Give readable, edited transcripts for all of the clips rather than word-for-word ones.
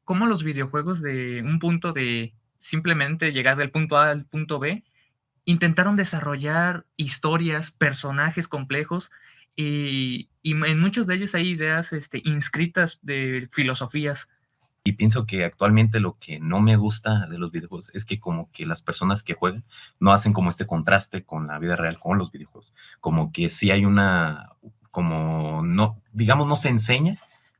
cómo los videojuegos de un punto de simplemente llegar del punto A al punto B, intentaron desarrollar historias, personajes complejos, y en muchos de ellos hay ideas, inscritas de filosofías. Y pienso que actualmente lo que no me gusta de los videojuegos es que como que las personas que juegan no hacen como este contraste con la vida real, con los videojuegos. Como que sí hay como no, digamos, no se enseña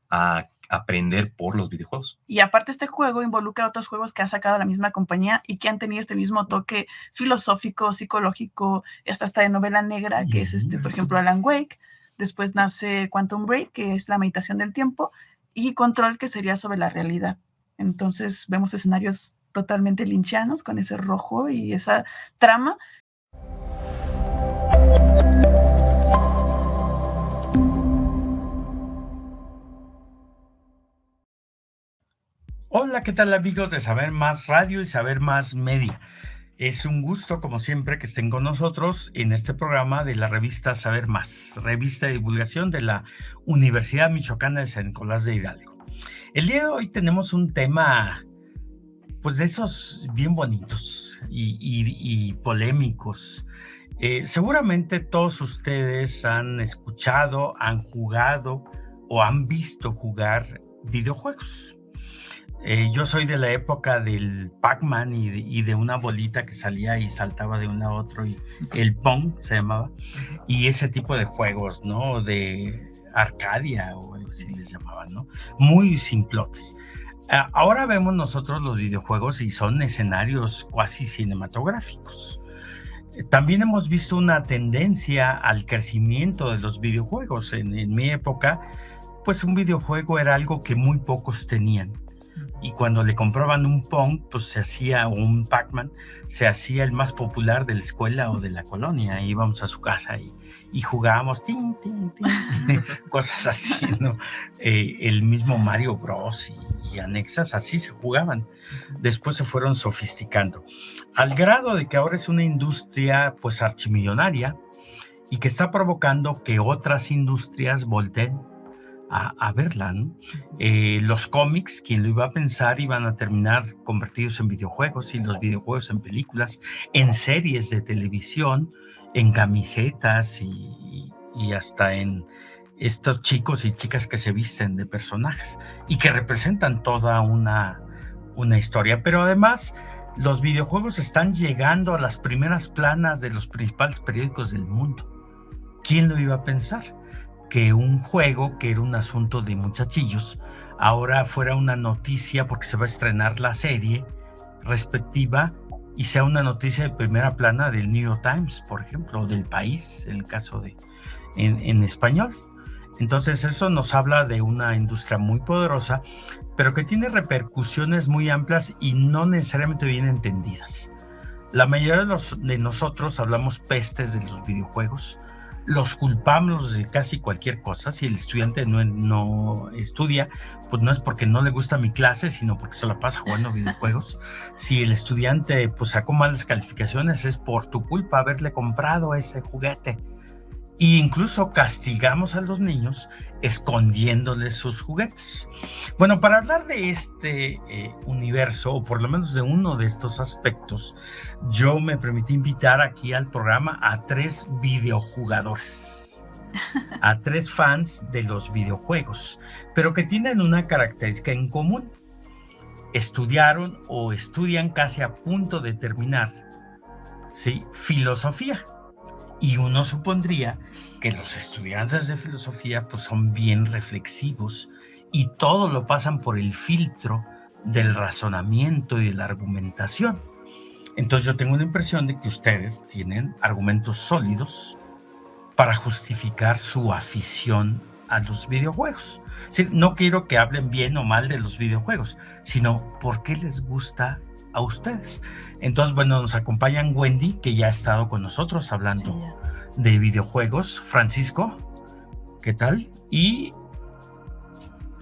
a aprender por los videojuegos. Y aparte este juego involucra otros juegos que ha sacado la misma compañía y que han tenido este mismo toque filosófico, psicológico, hasta de novela negra, que es por ejemplo, Alan Wake. Después nace Quantum Break, que es la meditación del tiempo, y Control, que sería sobre la realidad. Entonces vemos escenarios totalmente lynchianos con ese rojo y esa trama. Hola, ¿qué tal amigos de Saber Más Radio y Saber Más Media? Es un gusto, como siempre, que estén con nosotros en este programa de la revista Saber Más, revista de divulgación de la Universidad Michoacana de San Nicolás de Hidalgo. El día de hoy tenemos un tema, pues de esos bien bonitos y polémicos. Seguramente todos ustedes han escuchado, han jugado o han visto jugar videojuegos. Yo soy de la época del Pac-Man y de una bolita que salía y saltaba de un lado a otro, y el Pong se llamaba, y ese tipo de juegos, ¿no? De Arcadia o algo así les llamaban, ¿no? Muy simplotes. Ahora vemos nosotros los videojuegos y son escenarios cuasi cinematográficos. También hemos visto una tendencia al crecimiento de los videojuegos. En mi época, pues un videojuego era algo que muy pocos tenían. Y cuando le compraban un Pong, pues se hacía, o un Pac-Man, se hacía el más popular de la escuela o de la colonia. Íbamos a su casa y jugábamos, tin, tin, tin, cosas así, ¿no? El mismo Mario Bros. Y anexas, así se jugaban. Después se fueron sofisticando, al grado de que ahora es una industria, pues, archimillonaria, y que está provocando que otras industrias volteen a verla, ¿no? Los cómics, quien lo iba a pensar, iban a terminar convertidos en videojuegos, y los videojuegos en películas, en series de televisión, en camisetas y hasta en estos chicos y chicas que se visten de personajes y que representan toda una historia. Pero además, los videojuegos están llegando a las primeras planas de los principales periódicos del mundo. ¿Quién lo iba a pensar? Que un juego que era un asunto de muchachillos ahora fuera una noticia, porque se va a estrenar la serie respectiva, y sea una noticia de primera plana del New York Times, por ejemplo, o del País, en el caso de en español. Entonces eso nos habla de una industria muy poderosa, pero que tiene repercusiones muy amplias y no necesariamente bien entendidas. La mayoría de nosotros hablamos pestes de los videojuegos, los culpamos de casi cualquier cosa. Si el estudiante no estudia, pues no es porque no le gusta mi clase, sino porque se la pasa jugando videojuegos. Si el estudiante pues sacó malas calificaciones, es por tu culpa haberle comprado ese juguete. E incluso castigamos a los niños escondiéndoles sus juguetes. Bueno, para hablar de este universo, o por lo menos de uno de estos aspectos, yo me permití invitar aquí al programa a 3 videojugadores, a 3 fans de los videojuegos, pero que tienen una característica en común. Estudiaron o estudian casi a punto de terminar, ¿sí?, filosofía. Y uno supondría que los estudiantes de filosofía pues son bien reflexivos y todo lo pasan por el filtro del razonamiento y de la argumentación. Entonces yo tengo la impresión de que ustedes tienen argumentos sólidos para justificar su afición a los videojuegos. Sí, no quiero que hablen bien o mal de los videojuegos, sino por qué les gusta a ustedes. Entonces, bueno, nos acompañan Wendy, que ya ha estado con nosotros hablando de videojuegos, Francisco, ¿qué tal? Y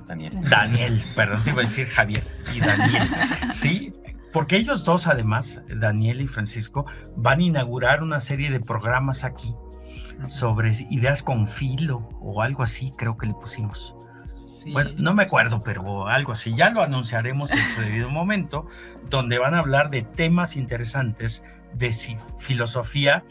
Daniel, perdón, te iba a decir Javier, y Daniel, ¿sí? Porque ellos dos, además, Daniel y Francisco, van a inaugurar una serie de programas aquí sobre ideas con filo o algo así, creo que le pusimos. Sí. Bueno, no me acuerdo, pero algo así. Ya lo anunciaremos en su debido momento, donde van a hablar de temas interesantes de filosofía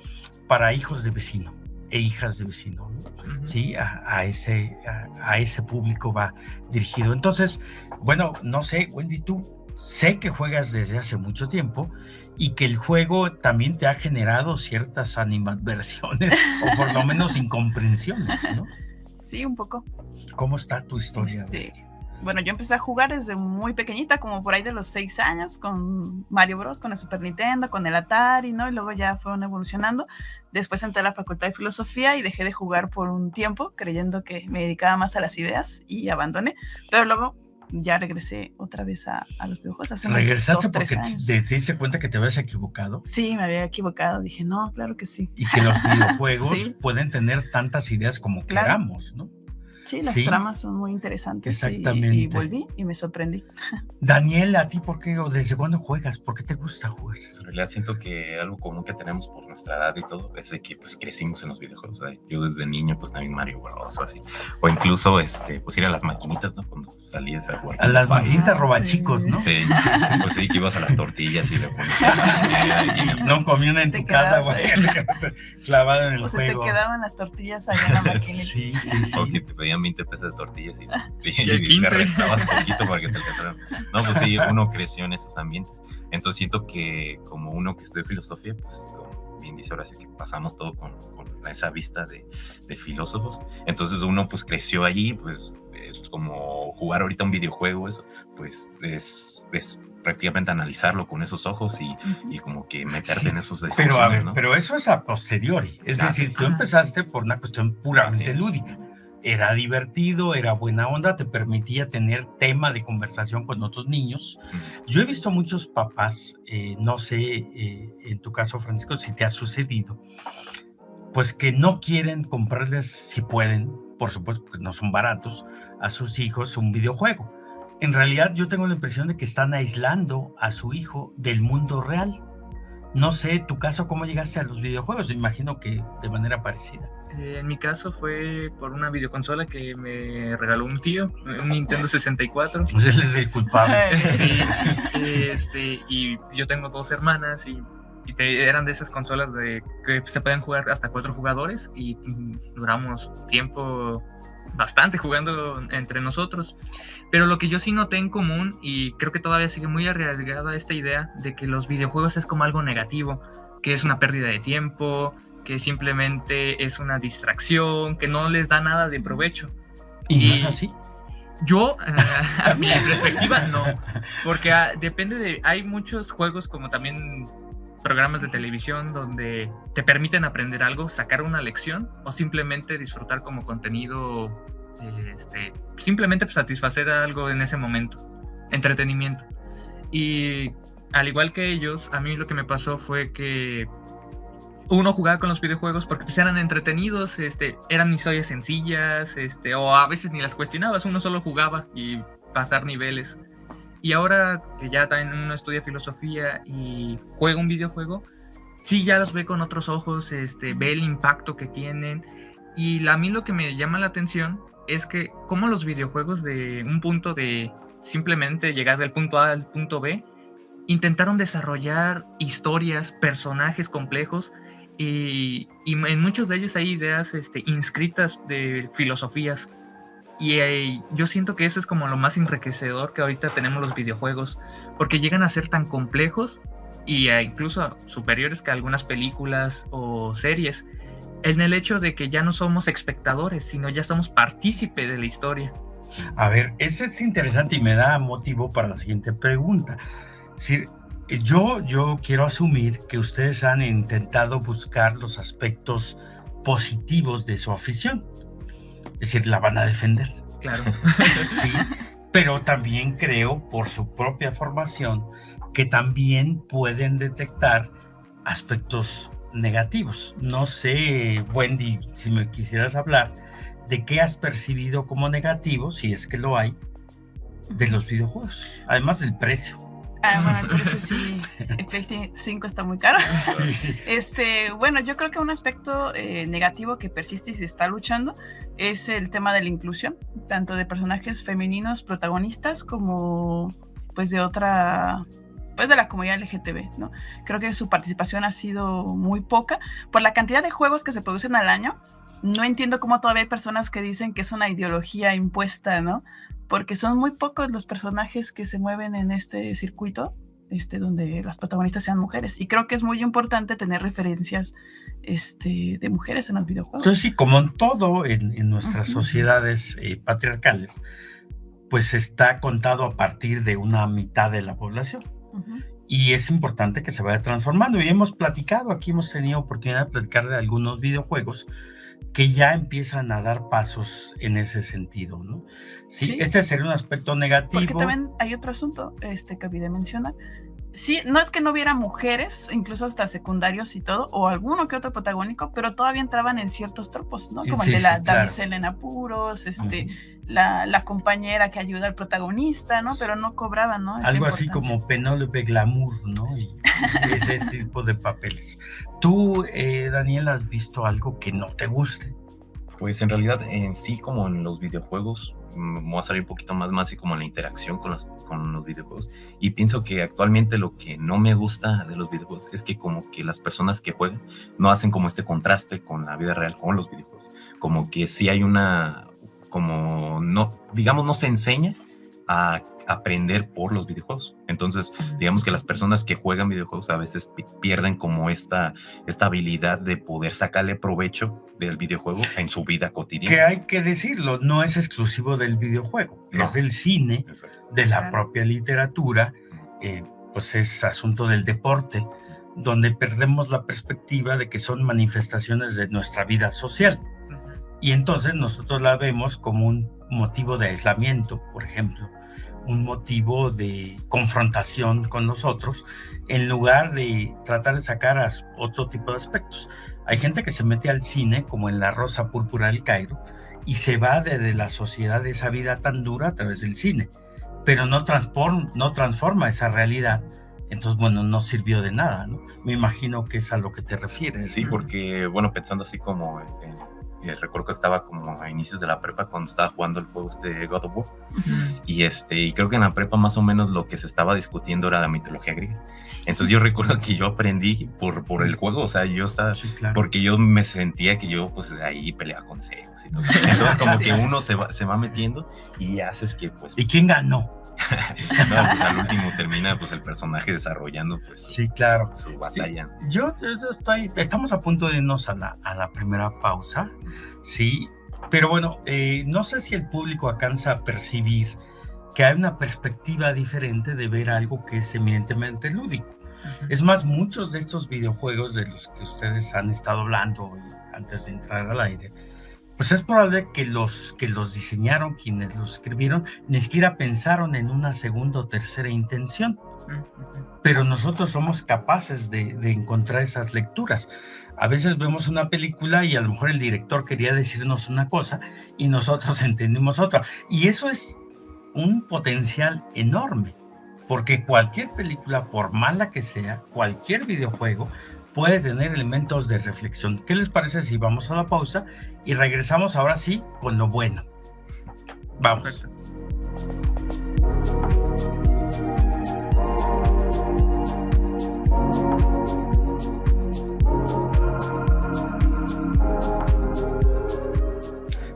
para hijos de vecino e hijas de vecino, ¿no? Ujú. Sí, a ese público va dirigido. Entonces, bueno, no sé, Wendy, tú sé que juegas desde hace mucho tiempo y que el juego también te ha generado ciertas animadversiones o por lo menos incomprensiones, ¿no? Sí, un poco. ¿Cómo está tu historia? Bueno, yo empecé a jugar desde muy pequeñita, como por ahí de los 6 años, con Mario Bros, con el Super Nintendo, con el Atari, ¿no? Y luego ya fueron evolucionando. Después entré a la Facultad de Filosofía y dejé de jugar por un tiempo, creyendo que me dedicaba más a las ideas y abandoné. Pero luego ya regresé otra vez a los videojuegos. Hace unos ¿Regresaste 2, 3 porque años. te diste cuenta que te habías equivocado? Sí, me había equivocado. Dije, no, claro que sí. Y que los videojuegos Sí. pueden tener tantas ideas como Claro. queramos, ¿no? Sí, las Sí. tramas son muy interesantes. Exactamente. Y volví y me sorprendí. Daniel, ¿a ti por qué o desde cuándo juegas? ¿Por qué te gusta jugar? Pues en realidad siento que algo común que tenemos por nuestra edad y todo es de que pues crecimos en los videojuegos. ¿Sabes? Yo desde niño pues también Mario Bros o así. O incluso pues ir a las maquinitas, ¿no? Cuando salías a jugar. A las maquinitas Ah, robachicos, sí. ¿no? Sí, pues sí, que ibas a las tortillas y le ponías la maquinita y No comí una en Te tu casa, quedabas güey. Clavado en el O se te juego. quedaban las tortillas allá en la maquinita. Sí. o que te pedían 20 pesos de tortillas y Y le 15. restabas poquito para que te alcanzaran. No, pues sí, uno creció en esos ambientes. Entonces siento que como uno que estudia filosofía, pues como bien dice Horacio, que pasamos todo con esa vista de filósofos. Entonces uno pues creció allí, pues es como jugar ahorita un videojuego, eso, pues es prácticamente analizarlo con esos ojos y como que meterte Sí, en esos discusiones, Pero a ver, ¿no? pero eso es a posteriori. Es Ah, decir, sí. tú empezaste por una cuestión puramente sí. lúdica. Era divertido, era buena onda, te permitía tener tema de conversación con otros niños. Yo he visto muchos papás, no sé, en tu caso, Francisco, si te ha sucedido, pues que no quieren comprarles, si pueden, por supuesto, porque no son baratos, a sus hijos un videojuego. En realidad, yo tengo la impresión de que están aislando a su hijo del mundo real. No sé, tu caso, ¿cómo llegaste a los videojuegos? Imagino que de manera parecida. En mi caso fue por una videoconsola que me regaló un tío, un Nintendo 64. Pues él es el culpable. Sí, y yo tengo 2 hermanas y eran de esas consolas que se pueden jugar hasta 4 jugadores y duramos tiempo bastante jugando entre nosotros. Pero lo que yo sí noté en común, y creo que todavía sigue muy arraigada esta idea de que los videojuegos es como algo negativo, que es una pérdida de tiempo, que simplemente es una distracción, que no les da nada de provecho. ¿Y no es así? Yo, a mi perspectiva, no, porque depende hay muchos juegos como también programas de televisión donde te permiten aprender algo, sacar una lección o simplemente disfrutar como contenido, simplemente satisfacer algo en ese momento, entretenimiento. Y al igual que ellos, a mí lo que me pasó fue que uno jugaba con los videojuegos porque pues eran entretenidos, eran historias sencillas, o a veces ni las cuestionabas, uno solo jugaba y pasar niveles. Y ahora que ya también uno estudia filosofía y juega un videojuego, sí ya los ve con otros ojos, ve el impacto que tienen. Y a mí lo que me llama la atención es que como los videojuegos de un punto de simplemente llegar del punto A al punto B, intentaron desarrollar historias, personajes complejos, y en muchos de ellos hay ideas inscritas de filosofías. Y yo siento que eso es como lo más enriquecedor que ahorita tenemos los videojuegos, porque llegan a ser tan complejos y incluso superiores que algunas películas o series, en el hecho de que ya no somos espectadores, sino ya somos partícipe de la historia. A ver, ese es interesante y me da motivo para la siguiente pregunta. Es decir, yo quiero asumir que ustedes han intentado buscar los aspectos positivos de su afición. Es decir, la van a defender. Claro. Sí, pero también creo, por su propia formación, que también pueden detectar aspectos negativos. No sé, Wendy, si me quisieras hablar de qué has percibido como negativo, si es que lo hay, de los videojuegos, además del precio. Bueno, el precio sí, el PlayStation 5 está muy caro. Bueno, yo creo que un aspecto negativo que persiste y se está luchando es el tema de la inclusión, tanto de personajes femeninos protagonistas como pues de la comunidad LGTB, ¿no? Creo que su participación ha sido muy poca por la cantidad de juegos que se producen al año. No entiendo cómo todavía hay personas que dicen que es una ideología impuesta, ¿no? Porque son muy pocos los personajes que se mueven en este circuito, donde las protagonistas sean mujeres. Y creo que es muy importante tener referencias de mujeres en los videojuegos. Entonces, sí, como en todo en nuestras sociedades patriarcales, pues está contado a partir de una mitad de la población. Y es importante que se vaya transformando. Y hemos platicado, aquí hemos tenido oportunidad de platicar de algunos videojuegos que ya empiezan a dar pasos en ese sentido, ¿no? Sí, este sería un aspecto negativo. Porque también hay otro asunto que olvidé mencionar. Sí, no es que no hubiera mujeres, incluso hasta secundarios y todo, o alguno que otro protagónico, pero todavía entraban en ciertos tropos, ¿no? Como el de la damisela en apuros, la compañera que ayuda al protagonista, ¿no? Pero no cobraban, ¿no? Algo así como Penélope Glamour, ¿no? Y ese tipo de papeles. ¿Tú, Daniel, has visto algo que no te guste? Pues en realidad, en sí, como en los videojuegos, me voy a salir un poquito más y como en la interacción con los videojuegos. Y pienso que actualmente lo que no me gusta de los videojuegos es que como que las personas que juegan no hacen como este contraste con la vida real, con los videojuegos. Como que sí hay como no, digamos, no se enseña a aprender por los videojuegos. Entonces, digamos que las personas que juegan videojuegos a veces pierden como esta habilidad de poder sacarle provecho del videojuego en su vida cotidiana. Que hay que decirlo, no es exclusivo del videojuego, no. Es del cine, de la propia literatura, pues es asunto del deporte, donde perdemos la perspectiva de que son manifestaciones de nuestra vida social. Y entonces nosotros la vemos como un motivo de aislamiento, por ejemplo, un motivo de confrontación con nosotros, en lugar de tratar de sacar a otro tipo de aspectos. Hay gente que se mete al cine, como en La Rosa Púrpura del Cairo, y se va de la sociedad de esa vida tan dura a través del cine, pero no transforma esa realidad. Entonces, bueno, no sirvió de nada, ¿no? Me imagino que es a lo que te refieres. Sí, porque, bueno, pensando así como... recuerdo que estaba como a inicios de la prepa cuando estaba jugando el juego God of War. Y creo que en la prepa más o menos lo que se estaba discutiendo era la mitología griega. Entonces yo recuerdo que yo aprendí por el juego, o sea, yo estaba, porque yo me sentía que yo pues ahí peleaba con Zeus y todo. Entonces como que uno se va metiendo y haces que pues... ¿Y quién ganó? No, pues al último termina pues el personaje desarrollando pues su batalla. Sí. Estamos a punto de irnos a la primera pausa, sí, pero bueno, no sé si el público alcanza a percibir que hay una perspectiva diferente de ver algo que es eminentemente lúdico. Es más, muchos de estos videojuegos de los que ustedes han estado hablando antes de entrar al aire, pues es probable que los diseñaron, quienes los escribieron, ni siquiera pensaron en una segunda o tercera intención. Pero nosotros somos capaces de encontrar esas lecturas. A veces vemos una película y a lo mejor el director quería decirnos una cosa y nosotros entendimos otra. Y eso es un potencial enorme, porque cualquier película, por mala que sea, cualquier videojuego, puede tener elementos de reflexión. ¿Qué les parece si vamos a la pausa y regresamos ahora sí con lo bueno? Vamos. Perfecto.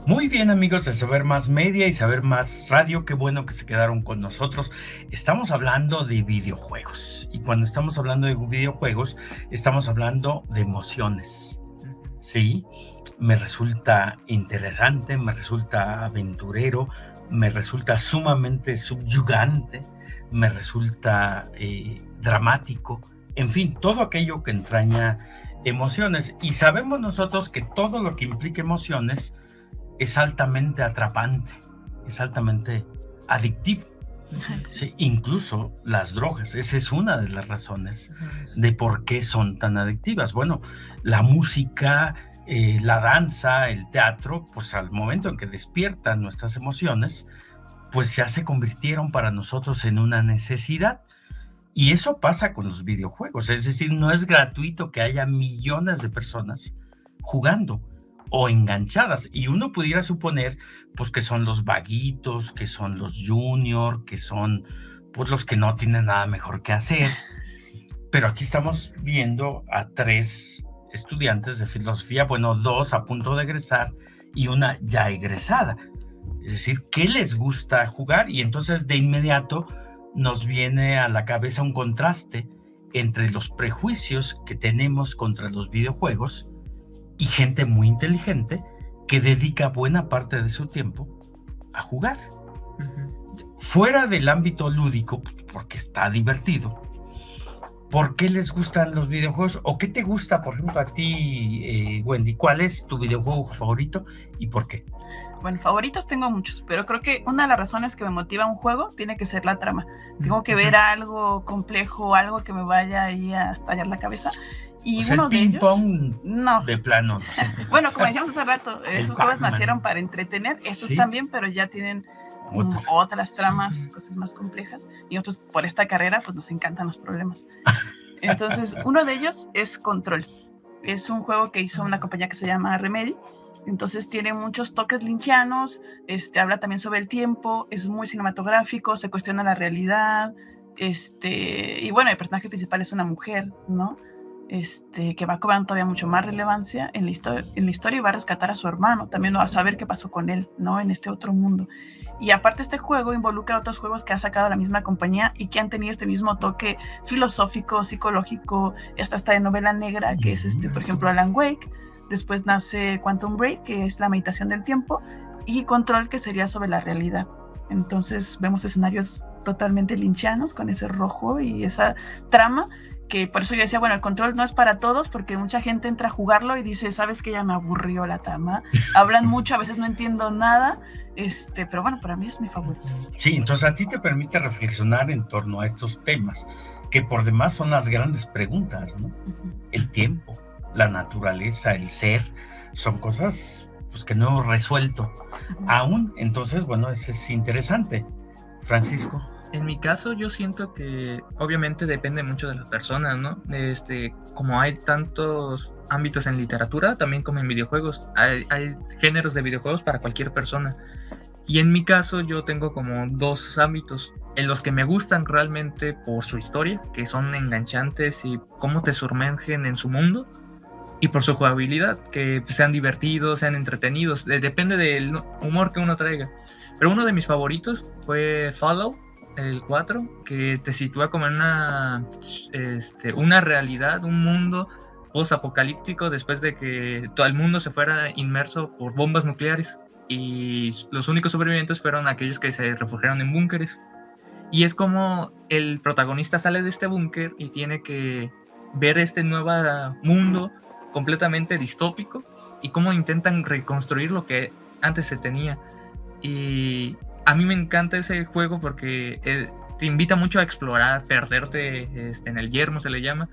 Muy bien, amigos de Saber Más Media y Saber Más Radio, qué bueno que se quedaron con nosotros. Estamos hablando de videojuegos, y cuando estamos hablando de videojuegos, estamos hablando de emociones. Sí, me resulta interesante, me resulta aventurero, me resulta sumamente subyugante, me resulta dramático, en fin, todo aquello que entraña emociones. Y sabemos nosotros que todo lo que implica emociones es altamente atrapante, es altamente adictivo. Sí, incluso las drogas, esa es una de las razones de por qué son tan adictivas. Bueno, la música, la danza, el teatro, pues al momento en que despiertan nuestras emociones, pues ya se convirtieron para nosotros en una necesidad. Y eso pasa con los videojuegos, es decir, no es gratuito que haya millones de personas jugando o enganchadas. Y uno pudiera suponer, pues, que son los vaguitos, que son los junior, que son, pues, los que no tienen nada mejor que hacer. Pero aquí estamos viendo a 3 estudiantes de filosofía, bueno, 2 a punto de egresar y una ya egresada. Es decir, ¿qué les gusta jugar? Y entonces de inmediato nos viene a la cabeza un contraste entre los prejuicios que tenemos contra los videojuegos y gente muy inteligente que dedica buena parte de su tiempo a jugar. Fuera del ámbito lúdico, porque está divertido. ¿Por qué les gustan los videojuegos? ¿O qué te gusta, por ejemplo, a ti, Wendy? ¿Cuál es tu videojuego favorito y por qué? Bueno, favoritos tengo muchos, pero creo que una de las razones que me motiva un juego tiene que ser la trama. Tengo que ver algo complejo, algo que me vaya ahí a estallar la cabeza. Y Pues uno el de ellos... ping-pong No. de plano. Bueno, como decíamos hace rato, esos juegos Pac-Man. nacieron para entretener. Estos Sí. también, pero ya tienen otras tramas, cosas más complejas. Y nosotros, por esta carrera, pues nos encantan los problemas. Entonces, uno de ellos es Control. Es un juego que hizo una compañía que se llama Remedy. Entonces tiene muchos toques lynchianos, habla también sobre el tiempo, es muy cinematográfico, se cuestiona la realidad, y bueno, el personaje principal es una mujer, ¿no? Que va cobrando todavía mucho más relevancia en la historia y va a rescatar a su hermano, también va a saber qué pasó con él, ¿no? En este otro mundo. Y aparte este juego involucra otros juegos que ha sacado la misma compañía y que han tenido este mismo toque filosófico, psicológico, hasta de novela negra, que es por ejemplo, Alan Wake. Después nace Quantum Break, que es la meditación del tiempo, y Control, que sería sobre la realidad. Entonces vemos escenarios totalmente lynchianos con ese rojo y esa trama, que por eso yo decía, bueno, el Control no es para todos, porque mucha gente entra a jugarlo y dice, ¿sabes qué? Ya me aburrió la trama. Hablan mucho, a veces no entiendo nada, pero bueno, para mí es mi favorito. Sí, entonces a ti te permite reflexionar en torno a estos temas, que por demás son las grandes preguntas, ¿no? El tiempo, la naturaleza, el ser, son cosas pues que no hemos resuelto aún. Entonces, bueno, eso es interesante. Francisco. En mi caso, yo siento que obviamente depende mucho de las personas, ¿no? Como hay tantos ámbitos en literatura, también como en videojuegos, hay géneros de videojuegos para cualquier persona. Y en mi caso, yo tengo como 2 ámbitos en los que me gustan realmente por su historia, que son enganchantes y cómo te sumergen en su mundo, y por su jugabilidad, que sean divertidos, sean entretenidos, depende del humor que uno traiga. Pero uno de mis favoritos fue Fallout, el 4, que te sitúa como en una realidad, un mundo post-apocalíptico después de que todo el mundo se fuera inmerso por bombas nucleares y los únicos sobrevivientes fueron aquellos que se refugiaron en búnkeres. Y es como el protagonista sale de este búnker y tiene que ver este nuevo mundo completamente distópico y cómo intentan reconstruir lo que antes se tenía. Y a mí me encanta ese juego porque te invita mucho a explorar, perderte en el yermo se le llama,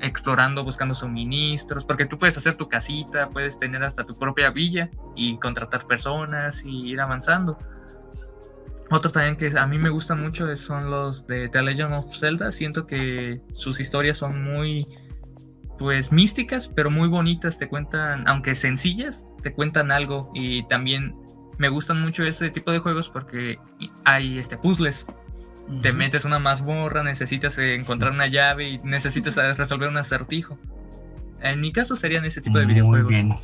explorando, buscando suministros, porque tú puedes hacer tu casita, puedes tener hasta tu propia villa y contratar personas y ir avanzando. Otros también que a mí me gustan mucho son los de The Legend of Zelda. Siento que sus historias son muy pues místicas, pero muy bonitas, te cuentan, aunque sencillas, te cuentan algo. Y también me gustan mucho ese tipo de juegos porque hay puzzles. Te metes una mazmorra, necesitas encontrar una llave y necesitas resolver un acertijo. En mi caso serían ese tipo de videojuegos. Muy bien.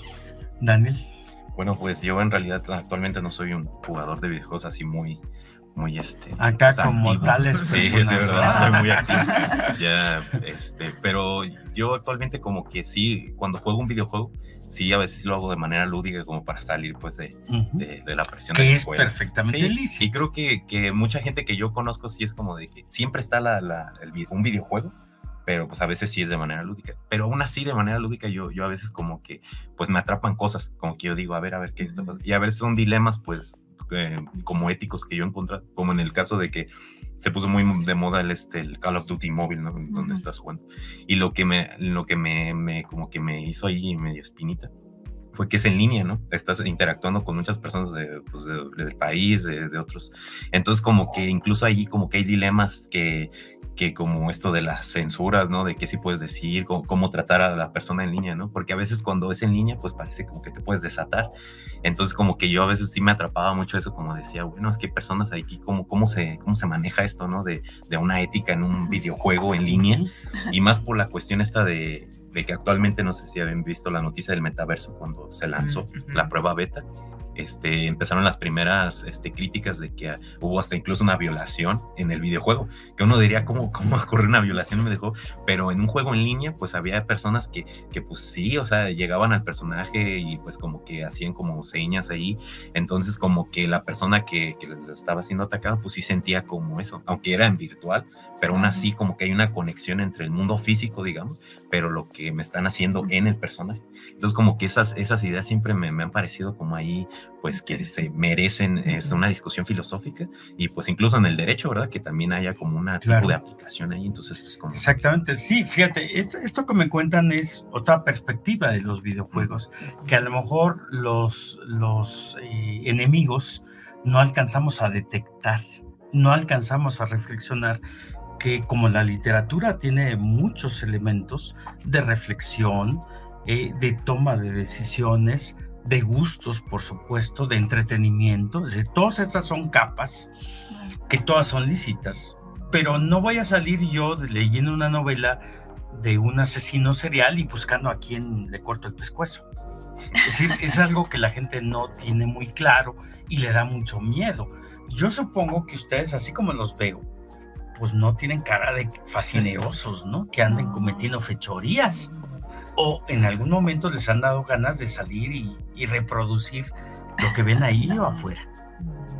Daniel. Bueno, pues yo en realidad actualmente no soy un jugador de videojuegos así muy acá como activo. tales sí, personas. Sí, es verdad, no soy muy activo. Ya, pero yo actualmente como que sí, cuando juego un videojuego, sí, a veces lo hago de manera lúdica como para salir pues de la presión de la escuela. Que es perfectamente lícito. Sí, creo que mucha gente que yo conozco sí es como de que siempre está un videojuego, pero pues a veces sí es de manera lúdica. Pero aún así de manera lúdica yo a veces como que pues me atrapan cosas, como que yo digo, a ver qué está pasando. Y a veces son dilemas pues como éticos que yo he encontrado, como en el caso de que se puso muy de moda el Call of Duty móvil, ¿no? Donde estás jugando. Y lo que me como que me hizo ahí medio espinita fue que es en línea, ¿no? Estás interactuando con muchas personas del país, de otros. Entonces, como que incluso ahí como que hay dilemas que como esto de las censuras, ¿no? De qué sí puedes decir, cómo tratar a la persona en línea, ¿no? Porque a veces cuando es en línea, pues parece como que te puedes desatar. Entonces, como que yo a veces sí me atrapaba mucho eso, como decía, bueno, es que hay personas aquí, cómo se maneja esto, ¿no? De una ética en un videojuego en línea, y más por la cuestión esta de que actualmente, no sé si habían visto la noticia del metaverso cuando se lanzó la prueba beta. Empezaron las primeras críticas de que hubo hasta incluso una violación en el videojuego, que uno diría, ¿cómo ocurrió una violación en un videojuego? Pero en un juego en línea, pues había personas que pues sí, o sea, llegaban al personaje y pues como que hacían como señas ahí, entonces como que la persona que estaba siendo atacada, pues sí sentía como eso, aunque era en virtual, pero aún así como que hay una conexión entre el mundo físico, digamos, pero lo que me están haciendo en el personaje. Entonces como que esas ideas siempre me han parecido como ahí, pues que se merecen una discusión filosófica, y pues incluso en el derecho, ¿verdad? Que también haya como una tipo de aplicación ahí, entonces esto es como... Exactamente, sí, fíjate, esto que me cuentan es otra perspectiva de los videojuegos, que a lo mejor los enemigos no alcanzamos a detectar, no alcanzamos a reflexionar, que como la literatura tiene muchos elementos de reflexión, de toma de decisiones, de gustos, por supuesto, de entretenimiento, es decir, todas estas son capas que todas son lícitas, pero no voy a salir yo leyendo una novela de un asesino serial y buscando a quién le corto el pescuezo. Es decir, es algo que la gente no tiene muy claro y le da mucho miedo. Yo supongo que ustedes, así como los veo, pues no tienen cara de fascinerosos, ¿no? Que anden cometiendo fechorías. O en algún momento les han dado ganas de salir y reproducir lo que ven ahí o afuera.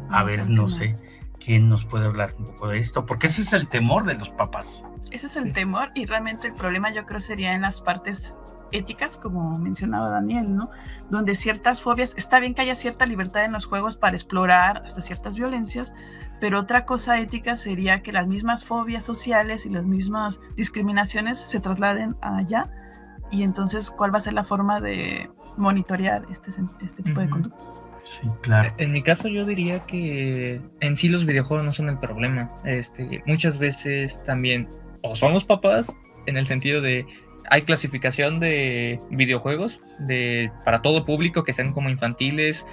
A ver, no sé quién nos puede hablar un poco de esto, porque ese es el temor de los papás. Ese es el temor, y realmente el problema yo creo sería en las partes éticas, como mencionaba Daniel, ¿no? Donde ciertas fobias, está bien que haya cierta libertad en los juegos para explorar hasta ciertas violencias, pero otra cosa ética sería que las mismas fobias sociales y las mismas discriminaciones se trasladen allá. Y entonces, ¿cuál va a ser la forma de monitorear este tipo de conductas? Sí, claro. En mi caso yo diría que en sí los videojuegos no son el problema. Muchas veces también, o son los papás, en el sentido de hay clasificación de videojuegos para todo público, que sean como infantiles,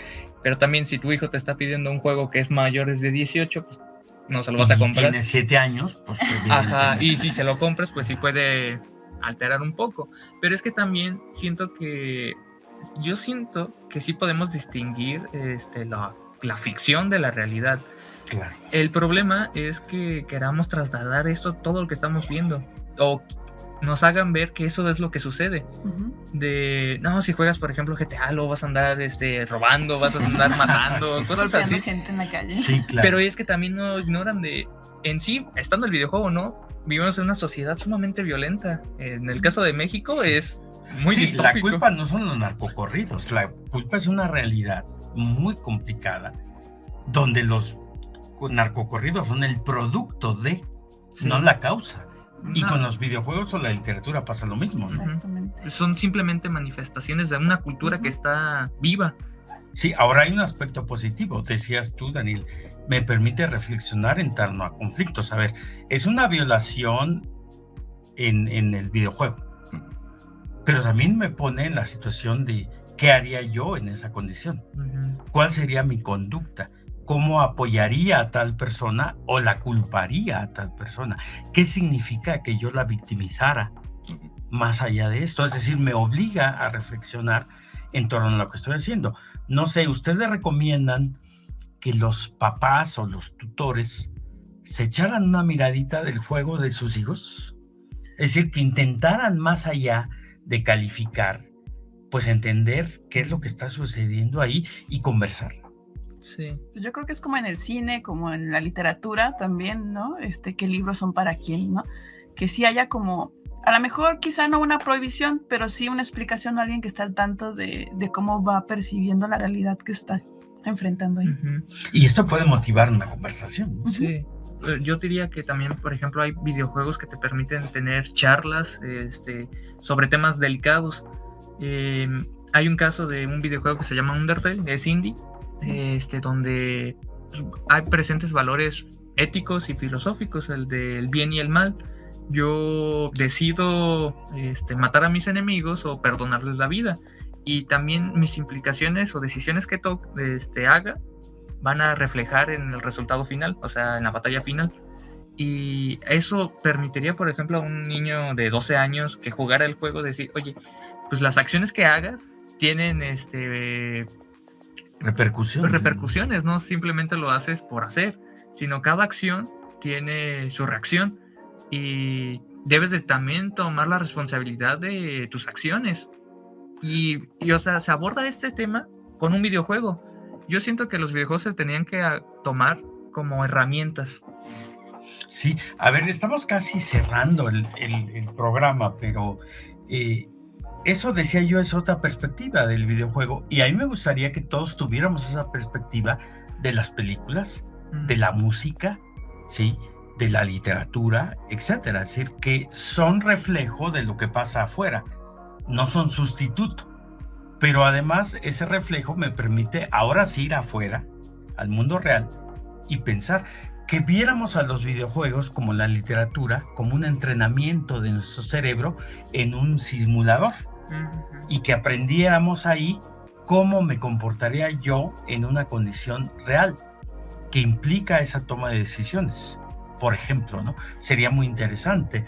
pero también si tu hijo te está pidiendo un juego que es mayores de 18, pues no se lo vas a comprar. Tiene 7 años, pues ajá, y si se lo compras, pues sí puede alterar un poco, pero es que también siento que sí podemos distinguir la ficción de la realidad. Claro. El problema es que queramos trasladar todo lo que estamos viendo, o nos hagan ver que eso es lo que sucede. No, si juegas por ejemplo GTA, lo vas a andar robando, vas a andar matando, cosas así, gente en la calle. Sí, claro. Pero es que también no ignoran en sí, estando el videojuego, ¿no? Vivimos en una sociedad sumamente violenta. En el caso de México es muy distópico. La culpa no son los narcocorridos, la culpa es una realidad muy complicada, donde los narcocorridos son el producto de, no la causa. Y con los videojuegos o la literatura pasa lo mismo, ¿no? Exactamente. Son simplemente manifestaciones de una cultura que está viva. Sí, ahora hay un aspecto positivo, decías tú, Daniel, me permite reflexionar en torno a conflictos. A ver, es una violación en el videojuego, pero también me pone en la situación de qué haría yo en esa condición, cuál sería mi conducta, cómo apoyaría a tal persona o la culparía a tal persona, qué significa que yo la victimizara más allá de esto, es decir, me obliga a reflexionar en torno a lo que estoy haciendo. No sé, ¿ustedes recomiendan que los papás o los tutores se echaran una miradita del juego de sus hijos? Es decir, que intentaran más allá de calificar, pues entender qué es lo que está sucediendo ahí y conversar. Sí. Yo creo que es como en el cine, como en la literatura también, ¿no? Qué libros son para quién, ¿no? Que sí haya como, a lo mejor quizá no una prohibición, pero sí una explicación a alguien que está al tanto de cómo va percibiendo la realidad que está enfrentando ahí. Y esto puede motivar una conversación, ¿no? Sí. Yo diría que también, por ejemplo, hay videojuegos que te permiten tener charlas sobre temas delicados. Hay un caso de un videojuego que se llama Undertale, es indie, donde pues, hay presentes valores éticos y filosóficos, el del bien y el mal. Yo decido matar a mis enemigos o perdonarles la vida. Y también mis implicaciones o decisiones que haga van a reflejar en el resultado final, o sea, en la batalla final. Y eso permitiría, por ejemplo, a un niño de 12 años que jugara el juego decir, oye, pues las acciones que hagas tienen repercusiones, no simplemente lo haces por hacer, sino cada acción tiene su reacción y debes de también tomar la responsabilidad de tus acciones. Y o sea, se aborda este tema con un videojuego. Yo siento que los videojuegos se tenían que tomar como herramientas. Sí, a ver, estamos casi cerrando el programa, pero eso decía yo, es otra perspectiva del videojuego, y a mí me gustaría que todos tuviéramos esa perspectiva de las películas, de la música, ¿sí?, de la literatura, etcétera. Es decir, que son reflejo de lo que pasa afuera, no son sustituto, pero además ese reflejo me permite ahora sí ir afuera, al mundo real, y pensar que viéramos a los videojuegos como la literatura, como un entrenamiento de nuestro cerebro en un simulador, y que aprendiéramos ahí cómo me comportaría yo en una condición real, que implica esa toma de decisiones, por ejemplo, ¿no? Sería muy interesante.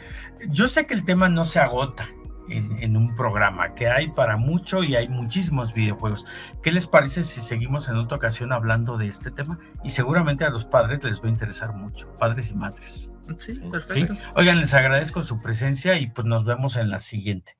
Yo sé que el tema no se agota en un programa, que hay para mucho y hay muchísimos videojuegos. ¿Qué les parece si seguimos en otra ocasión hablando de este tema? Y seguramente a los padres les va a interesar mucho, padres y madres. Sí, perfecto. ¿Sí? Oigan, les agradezco su presencia y pues nos vemos en la siguiente.